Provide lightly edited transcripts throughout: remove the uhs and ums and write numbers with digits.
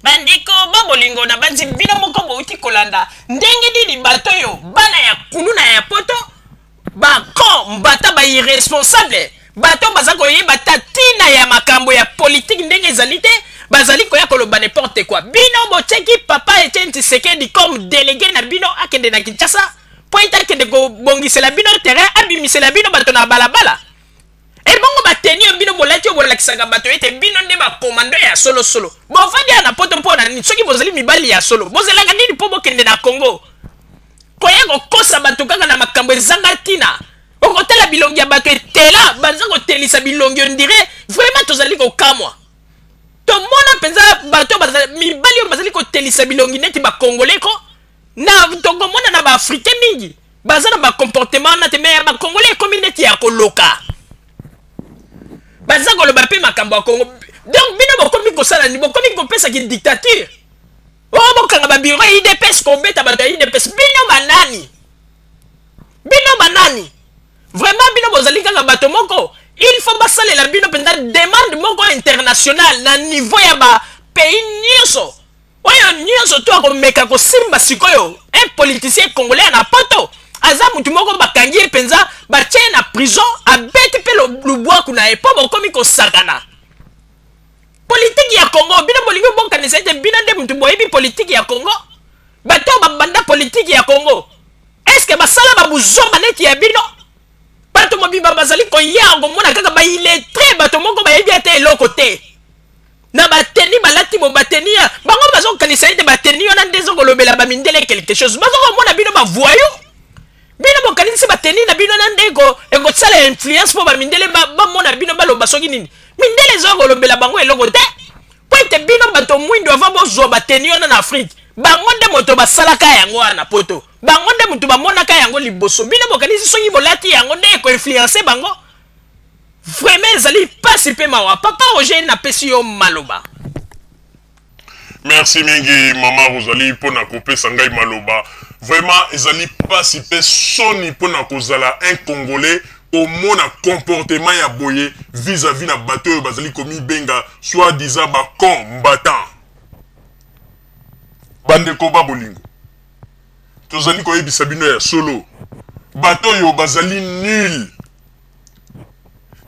bandeko babolingo na banzi bino moko bouti kolanda ndenge nini bato yo bana ya kulu na ya poto bako mbata ba irresponsable bato baza koyeba tatina ya makambo ya politique ndenge ezali te bazali koya koloba n'importe quoi bino botieki papa Etienne Tshisekedi comme délégué na bino akende na Kinshasa po ete akende kobongisela bino terrain abimisela bino bato na balabala ebongo bateni yo bino bolati yo bolakisaka bato ete bino nde bakomando ya solo solo bofandi ya na poto mpona nini soki bozali mibali ya solo bozelaka nini mpo bokende na Congo koya kokosa bato kaka na makambo ezanga ntina okotala bilongi ya bato etela baza kotelisa bilongi ondire vraiment tozali kokamwa tomona mpenza bato mibali oyo bazali kotelisa bilongi neti bakongole ko na tokomona na baafrikain mingi baza na bacomportement na te me ya bakongole ekomi neti ya koloka baza koloba mpe makambo ya Congo donc bino bokomi kosala ni bokomi kopesaki dictature oyo bokanga babiro ya IDPS kobeta bato ya IDPS bino banani vraiment bino bozali kaka bato moko il faut basalela bino mpenza demande moko internationale na niveau ya bapays nyonso oyo nyonso to akomeka kosimba sikoyo un politicien congolais na poto aza mutu moko bakangi ye mpenza batie na prison abeti mpe lubwaku na ye mpo bokomi kosakana politiki ya Congo bino bolingi bokanisa ete bino nde mutu boyebi politiki ya Congo bato babanda politiki ya Congo eske basala babuzomba neti ya bino bato mobimba bazali koya komona kaka baillettré bato moko bayebi ate eloko te na bateni balati bo bateni ya bango bazokanisa ete bateni wana nde ezokolobela bamindele quelque chose bazokomona bino bavoyo bino bokanisi bateni na bino na nde ekosala influence mpo bamindele bamona bino baloba soki nini mindele ezokolobela bango eloko te po ete bino bato mwindo ava bozwa bateni wana na Afrique bango nde moto basalaka yango wana poto bango nde mutu bamonaka yango liboso bino bokanisi soki bolati yango nde ekoinfluence bango vraiment ezali pasi mpe mawa papa Roger napesi yo maloba. Merci mingi mama Rosalie mpona kopesa ngai maloba vraiment ezali pasi mpe soni mpona kozala un congolais omona comportement ya boye vis-à-vis na bato oyo bazali komibenga soi-disant bacombattant bandeko babolingo tozali koyebisa bino ya solo bato oyo bazali nul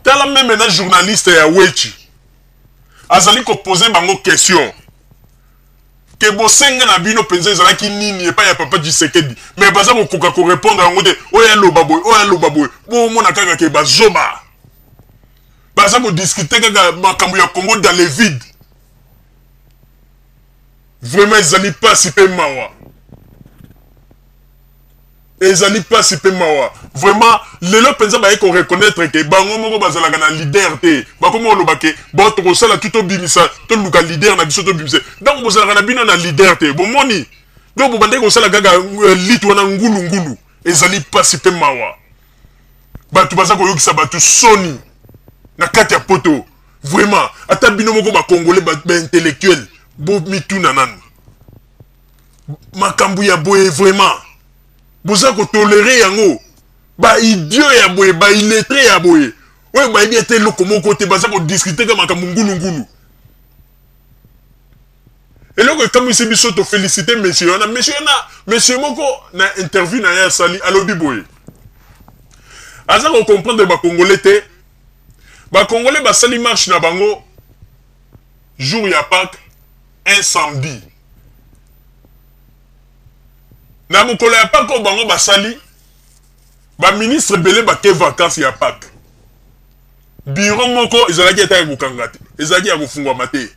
tala meme na journaliste ya Wechi azali kopose bango question ke bosenga na bino penza ezalaki nini epai ya papa Tshisekedi mais baza kokoka korépondre yango te oyo aloba boye bomona kaka ke bazoba baza kodiscute kaka makambo ya Congo dans le vide vraiment ezali pasi mpe mawa ezali pasi mpe mawa vraiment lelo mpenza baye koreconnaître ke bango moko bazalaka na leader te bakomi oloba ke bo tokosala tu tobimisa toluka leader na biso tobimisa donc bozalaka na bino na leader te bomoni donc bobandeki kosala kaka litu wana ngulungulu ezali pasi mpe mawa bato baza koyokisa bato soni na kati ya poto vraiment ata bino moko bakongole baintellectuel bomituna nanu makambo ya boye vraiment boza kotolere yango baidiot ya boye baillettré ya boye oyo bayebi ete eloko moko te baza kodiscute ka makambo ngulungulu eloko ekamwisi biso tofélicité monsieur wana monsieur moko na interview na ye asali alobi boye aza kocomprendre bakongolais te bakongolais basali marche na bango jour ya Pâques un samedi na mokolo ya Pâques oyo bango basali baministre ebele bake vacances ya Pâques biro moko ezalaki ata ya kokanga te ezalaki ya kofungwama te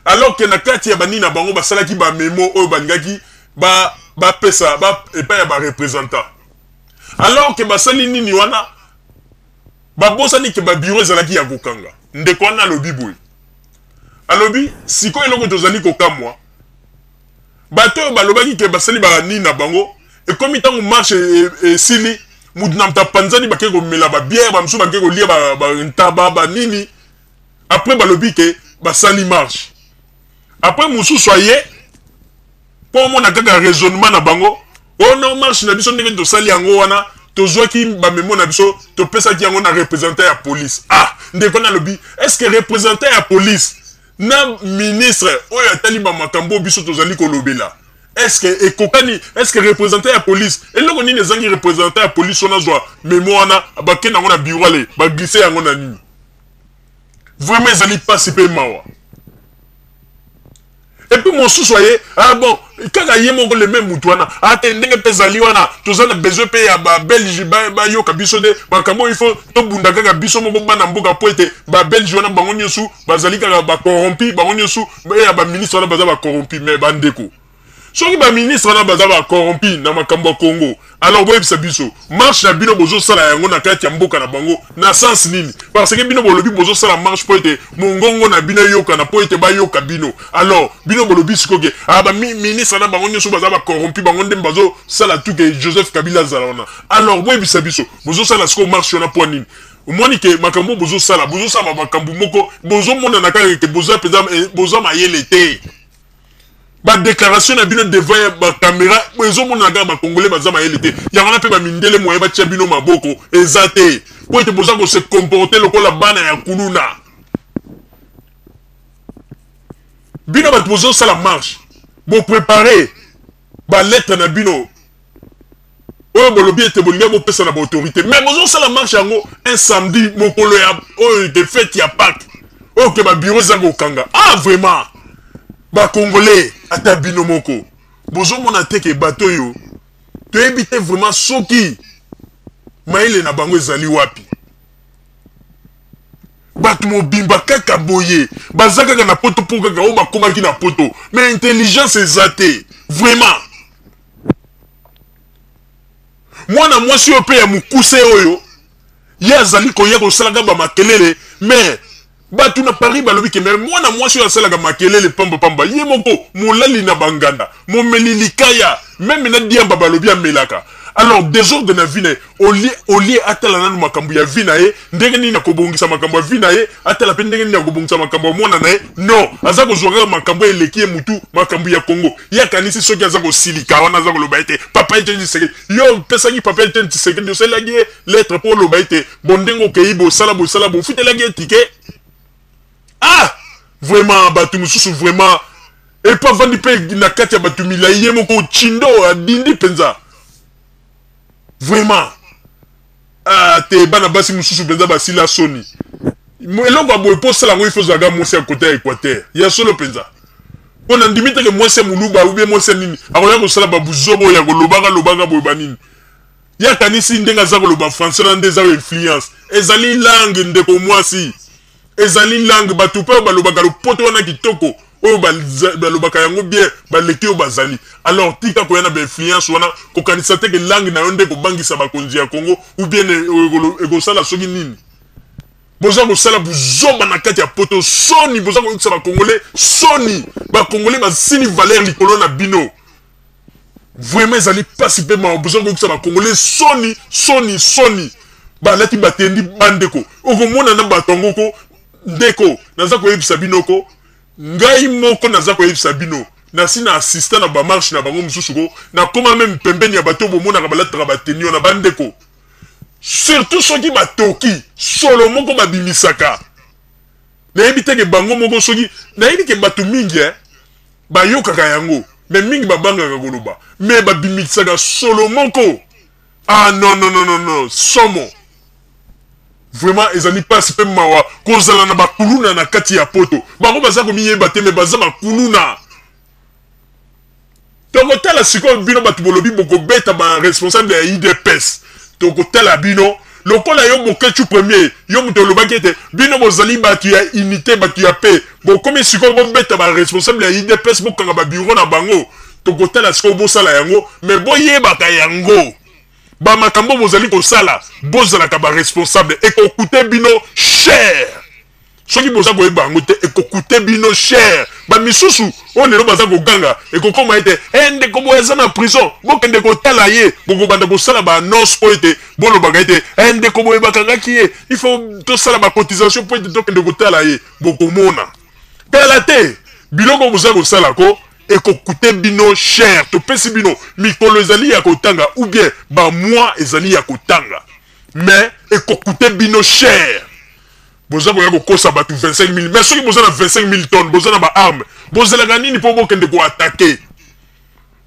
alors ke na kati ya banini na bango basalaki bamemo oyo balingaki bapesa epai ya barepresentant alors ke basali nini wana babosani ke babiro ezalaki ya kokanga ndeko wana alobi boye alobi sikoyo eloko tozali kokamwa bato oyo balobaki ke basali banini na bango ekomi ntango marche esili mutu na mtapanzani bake komela babiere bamosusu bake kolia bantaba banini après balobi ke basali marche après mosusu aye mpo omona kaka raisonnement na bango ono marche na biso ndenge tosali yango wana tozwaki bamemo na biso topesaki yango na représentant ya police ndeko nalobi est-ce que représentant ya police na ministre oyo atali ba makambo biso tozali kolobela. Est-ce que ekokani, est-ce que représentant la police et loko nini ezangi représentant la police on a zwa mémoire na ba kena ngona bureau ale ba glisser yango na nini. Vraiment ezali pas super mawa. Et puis mon sou soyez ah bon kaka yemo le même mutwana atendenge pezali wana tozana besoin pe ya ba Belge ba yo kabiso de ba kambo il faut to bunda kaka biso moko bana mboka poete ba Belge wana bango nyosu bazali kaka ba corrompi bango nyosu ya ba ministre wana baza ba corrompi mais bandeko soki ba ministre wana baza ba corrompi na makambo Congo alors boye biso marche na bino bozo sala yango na kati ya mboka na bango na sens nini parce que bino bolobi bozo sala marche poete mongongo na bino yoka na poete ba yoka bino alors bino bolobi sikoke ah ba ministre na bango nyoso baza ba corrompi bango ndem bazo sala tout que Joseph Kabila zalona alors boye biso bozo sala siko marche na po nini omoni ke makambo bozo sala makambo moko bozo mona na kaka ke bozo mayele te. Ba déclaration na bino devant ba caméra bezo mona ga ba congolais baza mayele te yango pe ba mindele moye ba tia bino maboko ezate po ete boza ko se comporter lokola bana ya kuluna bino ba bozo sala marche bo préparer ba lettre na bino oyo bolobi ete bolinga bo pesa na ba autorité mais bozo sala marche yango un samedi mokolo ya oyo de fête ya Pâques oyo ke ba bureau za ko kanga ah vraiment ba congolais ata bino moko bozo mona teke bato yo to ebite vraiment soki maile na bango ezali wapi bato mobimba kaka boye bazaka na poto po kaka o bakomaki na poto mais intelligence ezate vraiment mwana mwasi yo pe ya mukuse oyo ya zali koya ko salaka ba makelele mais batu na Paris balobi ke mais mwana mwasi yo asalaga makelele pamba ye moko molali na banganda momeli likaya même na diamba balobi amelaka alors désordre na vine oli atala nanu makambo ya vina ye ndenge nini akobongisa makambo ya vina ye atala pe ndenge nini akobongisa makambo mwana na ye non azako zwaga makambo eleki ye mutu makambo ya Congo ya kanisi soki azako silika wana azako loba ete papa ete tseke yo pesaki papa ete tseke de cela gi lettre pour loba ete bondengo keibo sala bo futela gi ticket. Ah vraiment batu mususu vraiment et pas vandi pe na kati ya batu milaye moko chindo adindi penza vraiment ah te bana basi mususu penza basila soni eloko aboye po sala ngo il faut zaga mwasi à côté Équateur ya solo penza on a ndimite ke mwasi muluba ou bien mwasi nini akoya ko sala babuzobo ya kolobanga boye banini ya kanisi ndenga za koloba français na ndeza influence ezali langue ndeko mwasi ezali langue batu pe balobaka lopoto wana kitoko oyo balobaka yango bien baleki oyo bazali alors tika koyana ba influence wana kokanisa te ke langue na yo nde kobangisa bakonzi ya Congo ou bien ekosala soki nini boza kosala buzoba na kati ya poto soni boza koyokisa bakongolais soni bakongolais basini valeur likolo na bino vraiment ezali pasi pe ma boza koyokisa bakongolais soni balati batendi bandeko okomona na batongo ko ndeko naza koyebisa bino ko ngai moko naza koyebisa bino nasi na assistant na ba marche na bango mususu ko na koma même pembeni ya bato bomona ka balatra batenio na bandeko surtout soki batoki solo moko babimisaka na ebite ke bango moko soki na yebi ke bato mingi bayokaka yango mais mingi babangaka koloba mais babimisaka solo moko ah non somo vraiment ezali pas pe mawa kozala na bakuluna na kati ya poto bango baza komiyeba te me baza bakuluna tokotala sikoyo bino bato bolobi bokobeta ba responsable ya IDPS tokotala bino lokola yo bokechu premier yo moto olobaki ete bino bozali bato ya unité bato ya paix bokomi sikoyo bobeta ba responsable ya IDPS bokanga ba bureau na bango tokotala sikoyo bosala yango mais boyebaka yango ba makambo bozali kosala bozalaka ba responsable ekokute bino cher soki boza koyeba yango te ekokute bino cher ba misusu oyo lelo baza koganga ekokoma ete ndeko boye aza na prison bokende kotala ye bokobanda kosala baannonce po ete bolobaka ete ndeko boye bakangaki ye il faut tosala bacotisation po ete tokende kotala ye bokomona tala te biloko boza kosala ko ekokute bino cher topesi bino mikolo ezali ya kotanga ou bien ba mois ezali ya kotanga mais ekokute bino cher boza koya kokosa bato 25 000 mais soki boza na 25 000 tonnes boza na baarme bozelaka nini mpo bokende koatake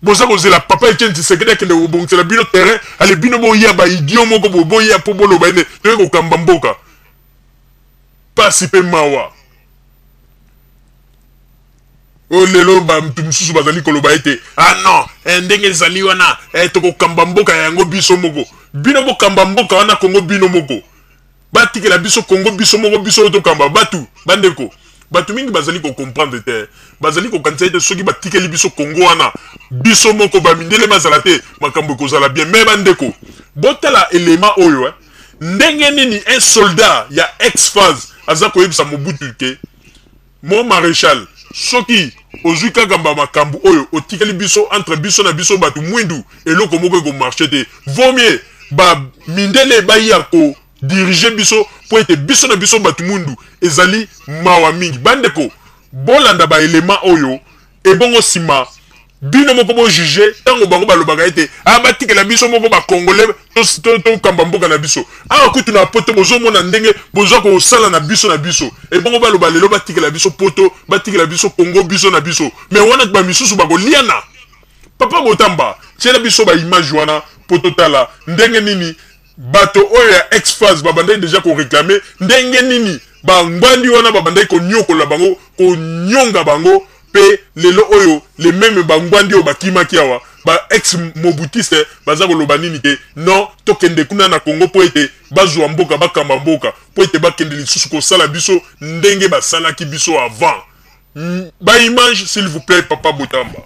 boza kozela papa Etienne Tshisekedi akende kobongisela bino terrain ale bino boya baidio moko boya mpo boloba ene toye kokamba mboka pasi mpe mawa o lelo bamutu mosusu bazali koloba ete ah non ndenge ezali wana tokokamba mboka yango biso moko bino bokamba mboka wana kongo bino moko batikela biso kongo biso moko biso oyo tokamba batu bandeko batu mingi bazali kocomprendre te bazali kokanisa ete soki batikeli biso kongo wana biso moko bamindele bazala te makambo ekozala bien me bandeko botala elema oyo ndenge nini un soldat ya ex-phase aza koyebisa Mobutu ke mon maréchal soki ozwi kaka makambo oyo otikeli biso entre biso na biso batu mwindu eloko moko ekomarche te vaut mieux bamindele baya ko diriger biso po ete biso na biso batu mundu ezali mawa mingi bandeko bolanda ba elema oyo ebongo sima bino moko bo juger tango bango balobaka ete batikela biso moko ba congolais to kamba mboka na biso kutu na poto bozomona ndenge bozwa kosala na biso ebongo baloba lelo batikela biso poto batikela biso kongo biso na biso mais wana ba misusu bakoliana papa Botamba tiela biso ba image wana poto tala ndenge nini bato oyo ya ex-phase babandai déjà ko réclamer ndenge nini bangwandi wana babandai ko nyokola bango ko nyonga bango pe lelo oyo le même bangwandi oyo bakimaki awa ba ex mobutiste baza koloba nini ke non tokende kuna na Congo po ete bazwa mboka bakamba mboka po ete bakende lisusu kosala biso ndenge basalaki biso avant ba image s'il vous plaît papa Botamba.